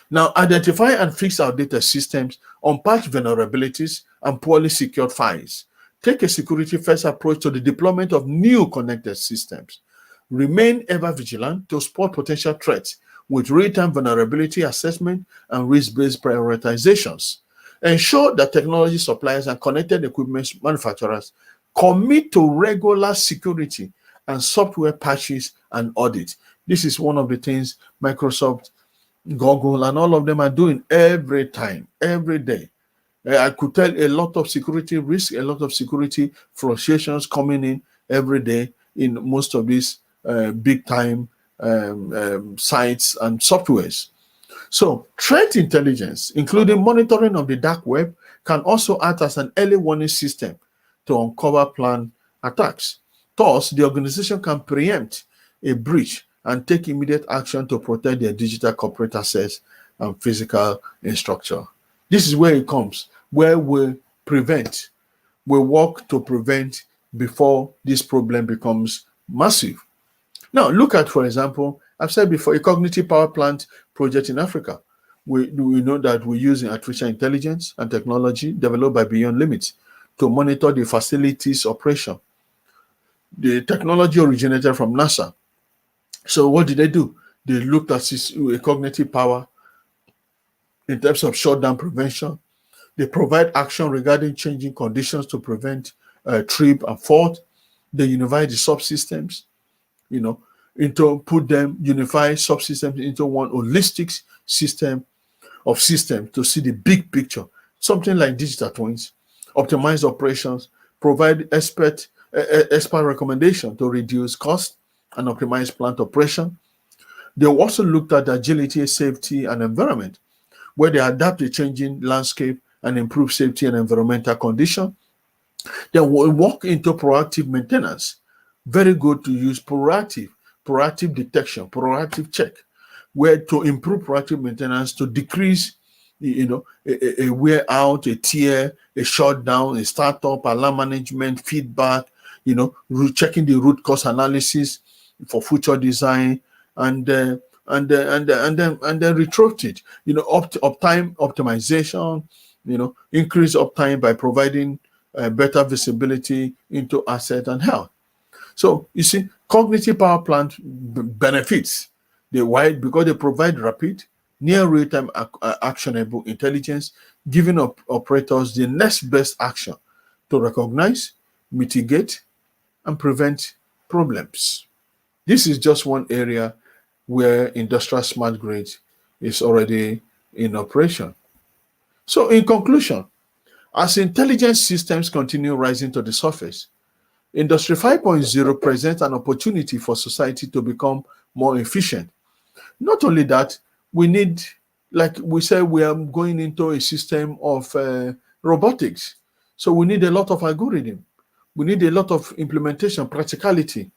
Now, identify and fix our data systems, unpatch vulnerabilities, and poorly secured files. Take a security-first approach to the deployment of new connected systems. Remain ever vigilant to spot potential threats with real-time vulnerability assessment and risk-based prioritizations. Ensure that technology suppliers and connected equipment manufacturers commit to regular security and software patches and audits. This is one of the things Microsoft, Google, and all of them are doing every time, every day. I could tell a lot of security risk, a lot of security fluctuations coming in every day in most of these big-time sites and softwares. So threat intelligence, including monitoring of the dark web, can also act as an early warning system to uncover planned attacks. Thus, the organization can preempt a breach and take immediate action to protect their digital corporate assets and physical infrastructure. This is where it comes, where we prevent, we work to prevent before this problem becomes massive. Now, look at, for example, I've said before, a cognitive power plant project in Africa. We know that we're using artificial intelligence and technology developed by Beyond Limits to monitor the facility's operation. The technology originated from NASA. So what did they do? They looked at a cognitive power in terms of shutdown prevention. They provide action regarding changing conditions to prevent trip and fault. They unify the subsystems, into put them, unify subsystems into one holistic system of systems to see the big picture. Something like digital twins, optimize operations, provide expert recommendation to reduce cost and optimize plant operation. They also looked at agility, safety, and environment, where they adapt the changing landscape and improve safety and environmental condition. Then we'll walk into proactive maintenance. Very good to use proactive detection, proactive check, where to improve proactive maintenance to decrease, a wear out, a tear, a shutdown, a startup, alarm management, feedback, checking the root cause analysis for future design, and then retrofit, uptime optimization, increase uptime by providing better visibility into asset and health. So you see, cognitive power plant benefits because they provide rapid, near real-time actionable intelligence, giving operators the next best action to recognize, mitigate, and prevent problems. This is just one area where industrial smart grid is already in operation. So in conclusion, as intelligence systems continue rising to the surface, Industry 5.0 presents an opportunity for society to become more efficient. Not only that, we need, like we said, we are going into a system of robotics. So we need a lot of algorithm. We need a lot of implementation, practicality.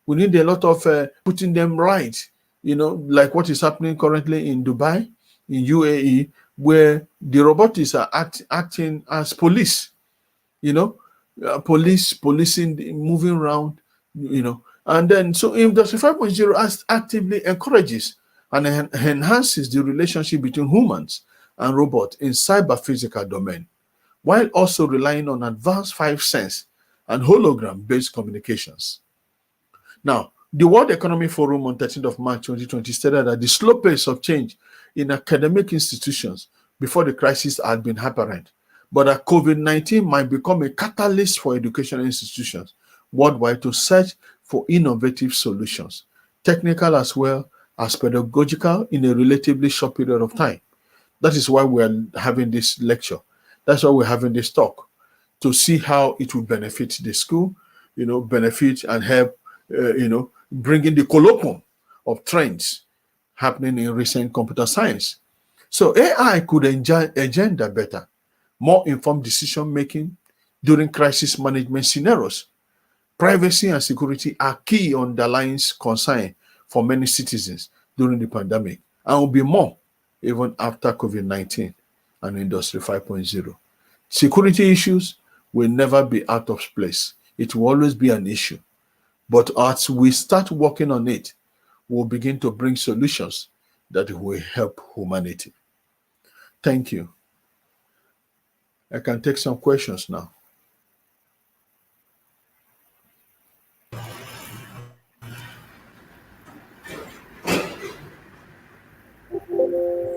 We need a lot of putting them right, like what is happening currently in Dubai, in UAE, where the robotics are acting as police, policing, moving around, and then so Industry 5.0 actively encourages and enhances the relationship between humans and robots in cyber-physical domain, while also relying on advanced 5-sense and hologram-based communications. Now, the World Economic Forum on 13th of March 2020 stated that the slow pace of change in academic institutions before the crisis had been apparent, but that COVID-19 might become a catalyst for educational institutions worldwide to search for innovative solutions, technical as well as pedagogical, in a relatively short period of time. That is why we are having this lecture. That's why we're having this talk, to see how it will benefit the school, benefit and help, bringing the colloquium of trends happening in recent computer science. So AI could engender better, more informed decision-making during crisis management scenarios, Privacy and security are key underlying concern for many citizens during the pandemic and will be more even after COVID-19 and Industry 5.0. Security issues will never be out of place. It will always be an issue. But as we start working on it, we'll begin to bring solutions that will help humanity. Thank you. I can take some questions now.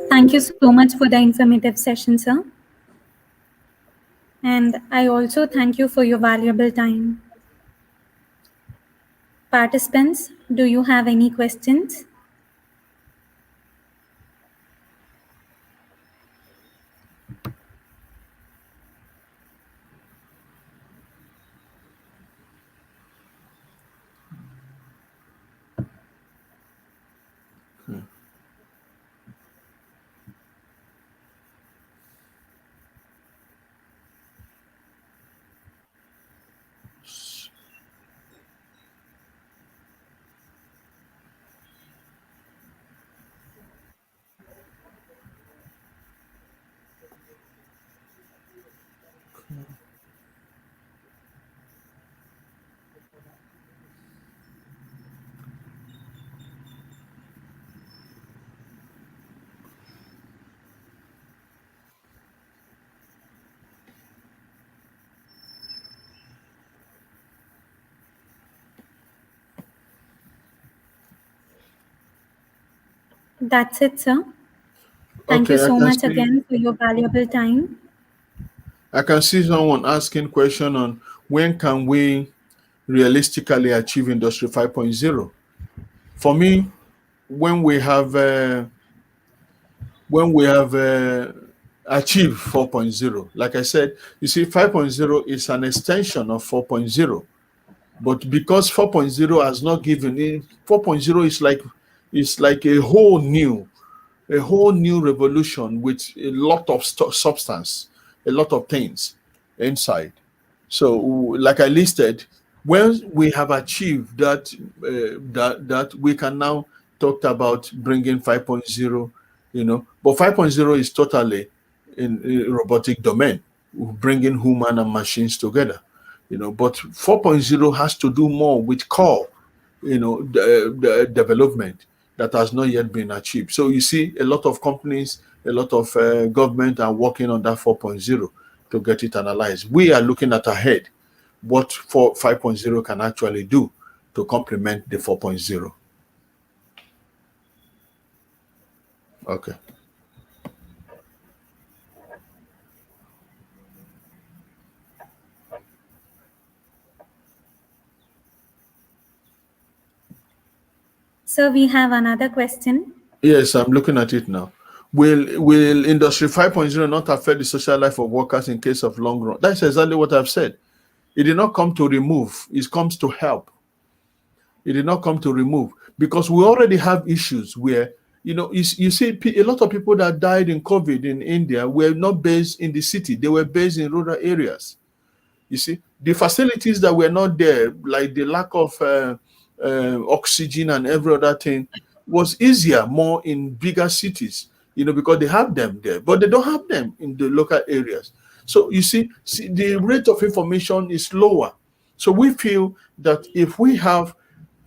Thank you so much for the informative session, sir. And I also thank you for your valuable time. Participants, do you have any questions? That's it, sir. Thank you so much again for your valuable time. I can see someone asking question on when can we realistically achieve Industry 5.0. For me, when we have achieved 4.0, like I said, you see, 5.0 is an extension of 4.0. But because 4.0 has not given in, 4.0 is like a whole new revolution with a lot of substance, a lot of things inside. So, like I listed, when we have achieved that, that we can now talk about bringing 5.0, but 5.0 is totally in robotic domain, bringing human and machines together, but 4.0 has to do more with core, the development that has not yet been achieved. So you see a lot of companies, a lot of government are working on that 4.0 to get it analyzed. We are looking at ahead what 5.0 can actually do to complement the 4.0. Okay. So we have another question. Yes, I'm looking at it now. Will Industry 5.0 not affect the social life of workers in case of long run? That's exactly what I've said. It did not come to remove, it comes to help. It did not come to remove, because we already have issues where, you see a lot of people that died in COVID in India were not based in the city, they were based in rural areas. You see, the facilities that were not there, like the lack of oxygen and every other thing, was easier more in bigger cities, because they have them there, but they don't have them in the local areas. So you see the rate of information is lower. So we feel that if we have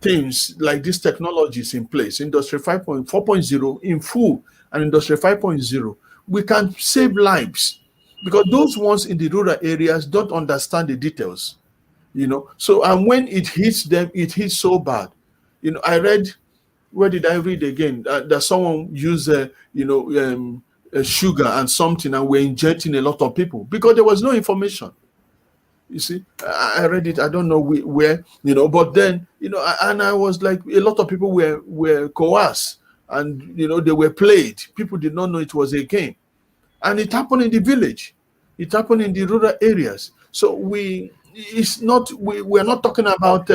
things like these technologies in place, Industry 4.0 in full and Industry 5.0, we can save lives, because those ones in the rural areas don't understand the details, So, and when it hits them, it hits so bad. I read, where did I read again? That someone used, sugar and something, and we're injecting a lot of people because there was no information. You see, I read it. I don't know where, but then, and I was like, a lot of people were coerced, and they were played. People did not know it was a game, and it happened in the village. It happened in the rural areas. So we're not talking about.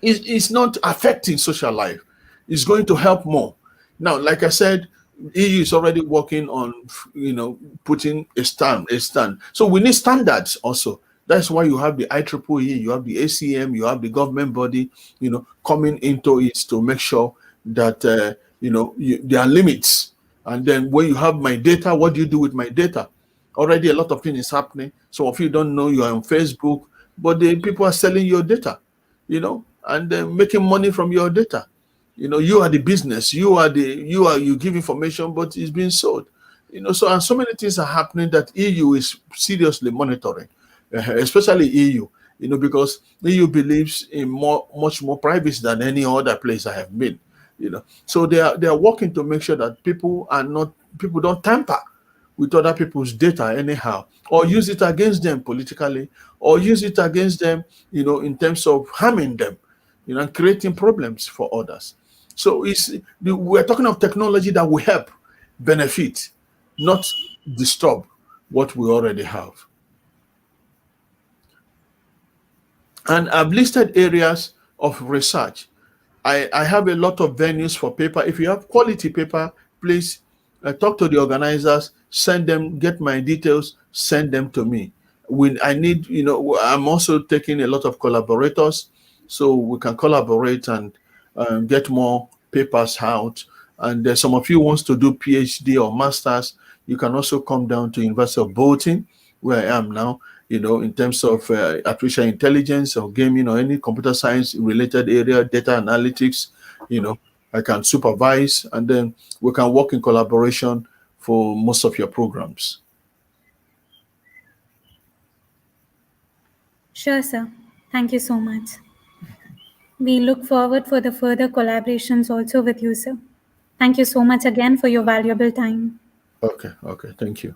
It's not affecting social life. It's going to help more. Now, like I said, EU is already working on, putting a stand. So we need standards also That's why you have the IEEE, you have the ACM, you have the government body, coming into it to make sure that, there are limits. And then when you have my data, what do you do with my data? Already a lot of things is happening. Some of you don't know you are on Facebook, but the people are selling your data, and making money from your data. You are the business, you give information, but it's being sold. And so many things are happening that EU is seriously monitoring, especially EU, because EU believes in much more privacy than any other place I have been, So they are working to make sure that people don't tamper with other people's data anyhow, or use it against them politically, or use it against them, in terms of harming them, and creating problems for others. So we're talking of technology that will help benefit, not disturb what we already have. And I've listed areas of research. I have a lot of venues for paper. If you have quality paper, please talk to the organizers, send them, get my details, send them to me. I need, I'm also taking a lot of collaborators, so we can collaborate and get more papers out. And some of you wants to do PhD or masters, you can also come down to University of Bolton, where I am now, in terms of artificial intelligence or gaming or any computer science related area, data analytics, I can supervise, and then we can work in collaboration for most of your programs. Sure, sir. Thank you so much. We look forward for the further collaborations also with you, sir. Thank you so much again for your valuable time. Okay, thank you.